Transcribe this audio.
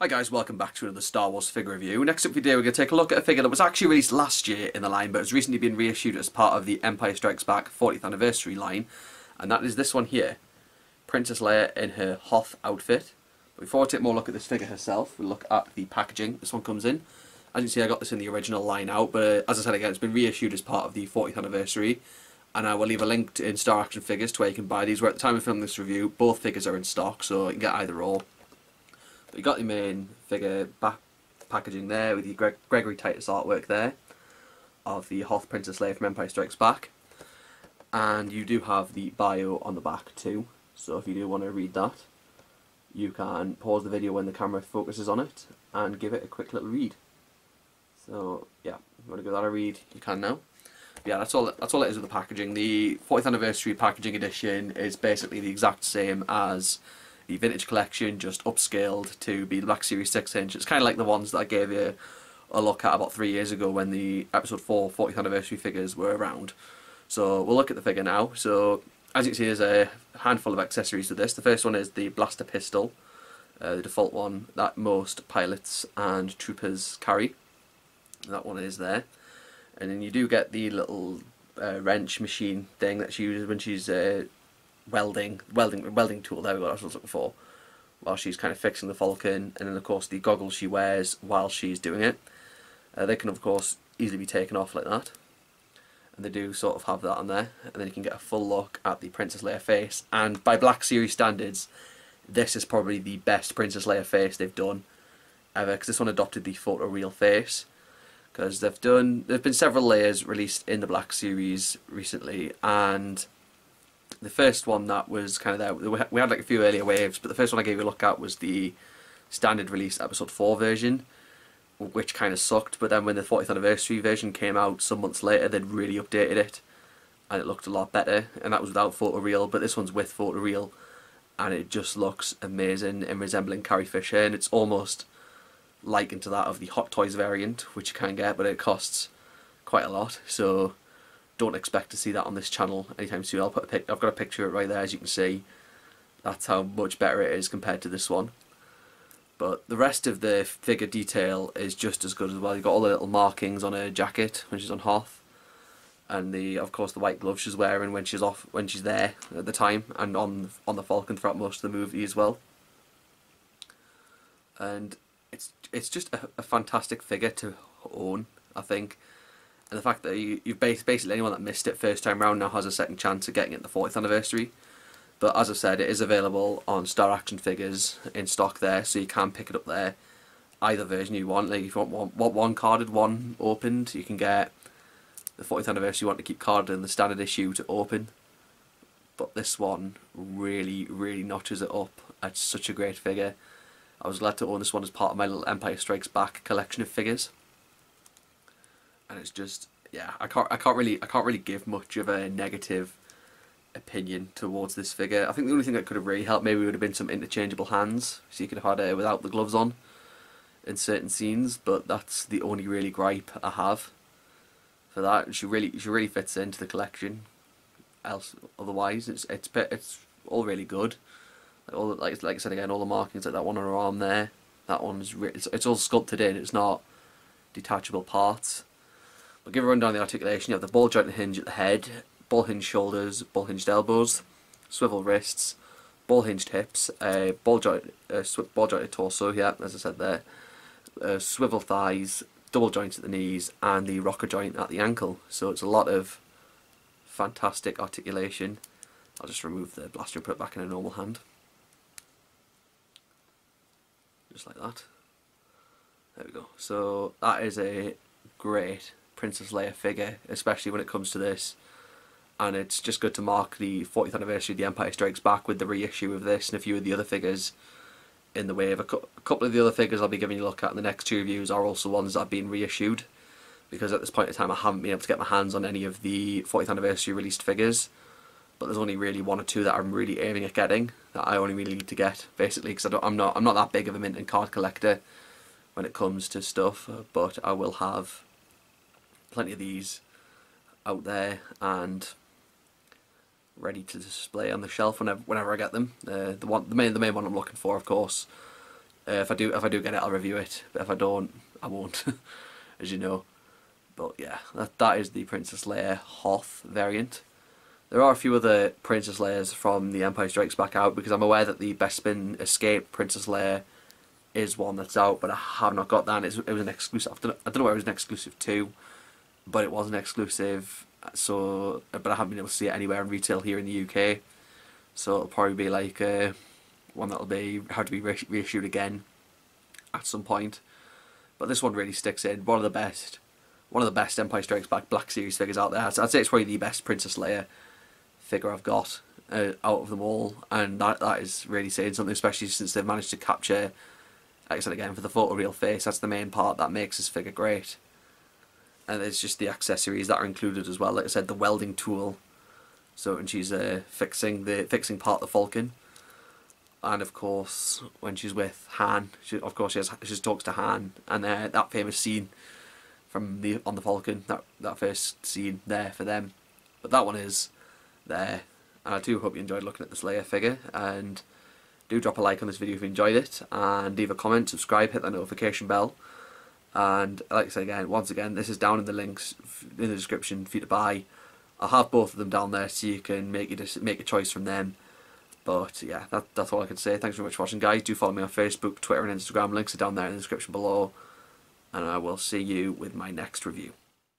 Hi guys, welcome back to another Star Wars figure review. Next up video we're going to take a look at a figure that was actually released last year in the line but has recently been reissued as part of the Empire Strikes Back 40th anniversary line, and that is this one here, Princess Leia in her Hoth outfit. But before we take more look at this figure herself, we'll look at the packaging this one comes in. As you can see, I got this in the original line out, but as I said again, it's been reissued as part of the 40th anniversary, and I will leave a link in Star Action Figures to where you can buy these, where at the time of filming this review both figures are in stock, so you can get either or. But you got your main figure back packaging there with your Gregory Titus artwork there of the Hoth Princess Leia from Empire Strikes Back, and you do have the bio on the back too, so if you do want to read that you can pause the video when the camera focuses on it and give it a quick little read. So yeah, if you want to give that a read you can now. But yeah, that's all it is with the packaging. The 40th anniversary packaging edition is basically the exact same as the vintage collection, just upscaled to be the Black Series 6-inch. It's kind of like the ones that I gave you a look at about 3 years ago when the Episode 4 40th anniversary figures were around. So we'll look at the figure now. So as you can see, there's a handful of accessories to this. The first one is the blaster pistol, the default one that most pilots and troopers carry. That one is there. And then you do get the little wrench machine thing that she uses when she's welding tool, there we go, that's what I was looking for, while she's kind of fixing the Falcon. And then of course the goggles she wears while she's doing it, they can of course easily be taken off like that, and they do sort of have that on there. And then you can get a full look at the Princess Leia face, and by Black Series standards this is probably the best Princess Leia face they've done ever, because this one adopted the photoreal face. Because there've been several layers released in the Black Series recently, and the first one that was kind of there, we had like a few earlier waves, but the first one I gave you a look at was the standard release Episode 4 version, which kind of sucked. But then when the 40th anniversary version came out some months later, they'd really updated it, and it looked a lot better, and that was without photoreal, but this one's with photoreal, and it just looks amazing and resembling Carrie Fisher, and it's almost likened to that of the Hot Toys variant, which you can get, but it costs quite a lot, so don't expect to see that on this channel anytime soon. I've got a picture of it right there, as you can see. That's how much better it is compared to this one. But the rest of the figure detail is just as good as well. You've got all the little markings on her jacket when she's on Hoth, and of course the white gloves she's wearing when she's there at the time, and on the Falcon throughout most of the movie as well. And it's just a fantastic figure to own, I think. And the fact that you've basically anyone that missed it first time round now has a second chance of getting it the 40th anniversary. But as I said, it is available on Star Action Figures in stock there, so you can pick it up there. Either version you want. Like if you want one carded, one opened, you can get the 40th anniversary you want to keep carded and the standard issue to open. But this one really notches it up. It's such a great figure. I was glad to own this one as part of my little Empire Strikes Back collection of figures. And it's just, yeah, I can't really give much of a negative opinion towards this figure. I think the only thing that could have really helped maybe would have been some interchangeable hands, so you could have had her without the gloves on in certain scenes. But that's the only really gripe I have for that. She really fits into the collection. Otherwise, it's all really good. Like I said again, all the markings, like that one on her arm there, that one's it's all sculpted in. It's not detachable parts. I'll give a rundown of the articulation. You have the ball jointed hinge at the head, ball hinged shoulders, ball hinged elbows, swivel wrists, ball hinged hips, ball jointed torso. Yeah, as I said there, swivel thighs, double joints at the knees, and the rocker joint at the ankle. So it's a lot of fantastic articulation. I'll just remove the blaster and put it back in a normal hand. Just like that. There we go. So that is a great Princess Leia figure, especially when it comes to this. And it's just good to mark the 40th anniversary of The Empire Strikes Back with the reissue of this and a few of the other figures in the wave. A couple of the other figures I'll be giving you a look at in the next two reviews are also ones that have been reissued, because at this point in time I haven't been able to get my hands on any of the 40th anniversary released figures. But there's only really one or two that I'm really aiming at getting, that I only really need to get, basically, because I'm not that big of a mint and card collector when it comes to stuff. But I will have plenty of these out there and ready to display on the shelf whenever I get them. The main one I'm looking for, of course, If I do get it, I'll review it. But if I don't, I won't, as you know. But yeah, that is the Princess Leia Hoth variant. There are a few other Princess Leias from The Empire Strikes Back out, because I'm aware that the Bespin Escape Princess Leia is one that's out, but I have not got that. It was an exclusive. I don't know where it was an exclusive to, but it was an exclusive. So, but I haven't been able to see it anywhere in retail here in the UK. So it'll probably be like one that'll be have to be reissued again at some point. But this one really sticks in. One of the best Empire Strikes Back Black Series figures out there. I'd say it's probably the best Princess Leia figure I've got out of them all, and that is really saying something, especially since they've managed to capture, like I said again, for the photoreal face. That's the main part that makes this figure great. And it's just the accessories that are included as well. Like I said, the welding tool. So when she's fixing part of the Falcon, and of course when she's with Han, she talks to Han, and that famous scene from on the Falcon, that first scene there for them. But that one is there, and I do hope you enjoyed looking at this Leia figure, and do drop a like on this video if you enjoyed it, and leave a comment, subscribe, hit that notification bell. And like I said again, once again, this is down in the links in the description for you to buy. I'll have both of them down there so you can make a choice from them. But yeah, that's all I can say. Thanks very much for watching, guys. Do follow me on Facebook, Twitter and Instagram. Links are down there in the description below. And I will see you with my next review.